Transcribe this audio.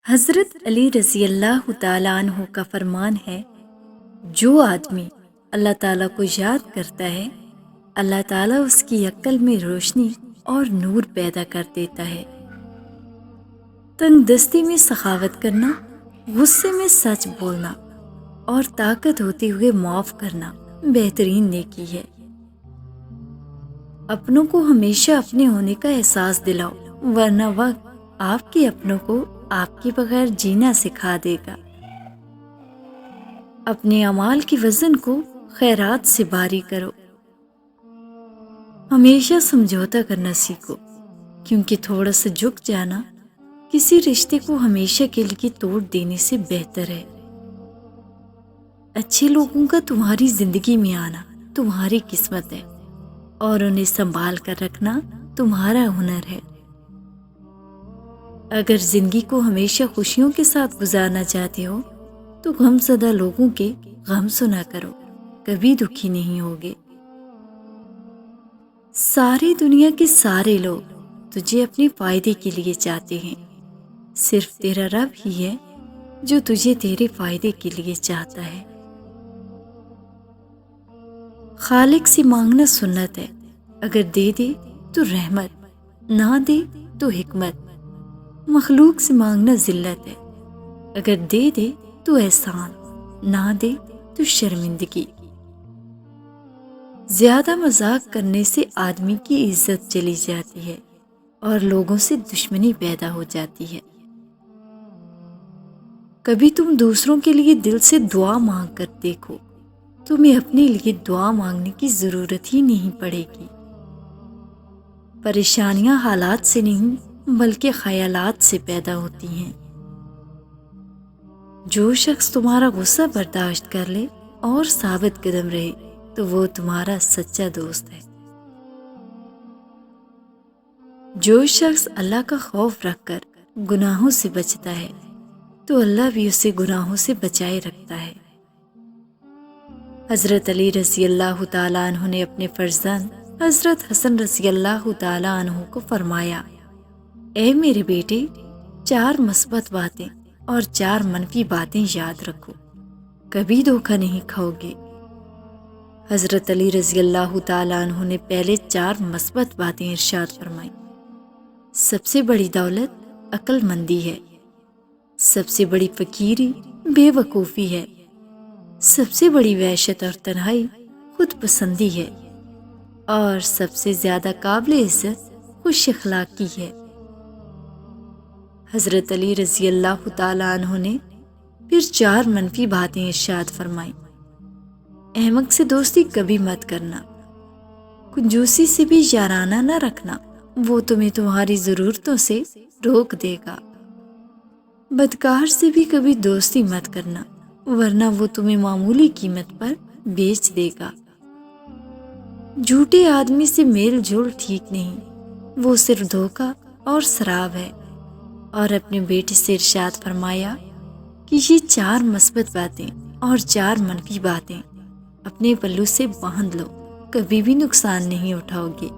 حضرت علی رضی اللہ تعالیٰ عنہ کا فرمان ہے، جو آدمی اللہ تعالیٰ کو یاد کرتا ہے، اللہ تعالیٰ اس کی عقل میں روشنی اور نور پیدا کر دیتا ہے۔ تنگ دستی میں سخاوت کرنا، غصے میں سچ بولنا اور طاقت ہوتے ہوئے معاف کرنا بہترین نیکی ہے۔ اپنوں کو ہمیشہ اپنے ہونے کا احساس دلاؤ، ورنہ وقت آپ کے اپنوں کو آپ کے بغیر جینا سکھا دے گا۔ اپنے اعمال کے وزن کو خیرات سے بھاری کرو۔ ہمیشہ سمجھوتا کرنا سیکھو، کیونکہ تھوڑا سا جھک جانا کسی رشتے کو ہمیشہ کے لیے توڑ دینے سے بہتر ہے۔ اچھے لوگوں کا تمہاری زندگی میں آنا تمہاری قسمت ہے، اور انہیں سنبھال کر رکھنا تمہارا ہنر ہے۔ اگر زندگی کو ہمیشہ خوشیوں کے ساتھ گزارنا چاہتے ہو تو غم زدہ لوگوں کے غم سنا کرو، کبھی دکھی نہیں ہوگے۔ ساری دنیا کے سارے لوگ تجھے اپنے فائدے کے لیے چاہتے ہیں، صرف تیرا رب ہی ہے جو تجھے تیرے فائدے کے لیے چاہتا ہے۔ خالق سے مانگنا سنت ہے، اگر دے دے تو رحمت، نہ دے تو حکمت۔ مخلوق سے مانگنا ذلت ہے، اگر دے دے تو احسان، نہ دے تو شرمندگی۔ زیادہ مذاق کرنے سے آدمی کی عزت چلی جاتی ہے اور لوگوں سے دشمنی پیدا ہو جاتی ہے۔ کبھی تم دوسروں کے لیے دل سے دعا مانگ کر دیکھو، تمہیں اپنے لیے دعا مانگنے کی ضرورت ہی نہیں پڑے گی۔ پریشانیاں حالات سے نہیں بلکہ خیالات سے پیدا ہوتی ہیں۔ جو شخص تمہارا غصہ برداشت کر لے اور ثابت قدم رہے تو وہ تمہارا سچا دوست ہے۔ جو شخص اللہ کا خوف رکھ کر گناہوں سے بچتا ہے تو اللہ بھی اسے گناہوں سے بچائے رکھتا ہے۔ حضرت علی رضی اللہ تعالیٰ عنہ نے اپنے فرزند حضرت حسن رضی اللہ تعالیٰ عنہ کو فرمایا، اے میرے بیٹے، 4 مثبت باتیں اور 4 منفی باتیں یاد رکھو، کبھی دھوکہ نہیں کھاؤ گے۔ حضرت علی رضی اللہ تعالیٰ عنہ نے پہلے 4 مثبت باتیں ارشاد فرمائیں۔ سب سے بڑی دولت عقل مندی ہے، سب سے بڑی فقیری بے وقوفی ہے، سب سے بڑی وحشت اور تنہائی خود پسندی ہے، اور سب سے زیادہ قابل عزت خوش اخلاقی ہے۔ حضرت علی رضی اللہ تعالیٰ عنہ نے پھر 4 منفی باتیں ارشاد فرمائیں۔ احمق سے دوستی کبھی مت کرنا، کنجوسی سے بھی یارانہ نہ رکھنا، وہ تمہیں تمہاری ضرورتوں سے روک دے گا۔ بدکار سے بھی کبھی دوستی مت کرنا، ورنہ وہ تمہیں معمولی قیمت پر بیچ دے گا۔ جھوٹے آدمی سے میل جول ٹھیک نہیں، وہ صرف دھوکہ اور شراب ہے۔ اور اپنے بیٹے سے ارشاد فرمایا کہ یہ 4 مثبت باتیں اور 4 منفی باتیں اپنے پلو سے باندھ لو، کبھی بھی نقصان نہیں اٹھاؤ گے۔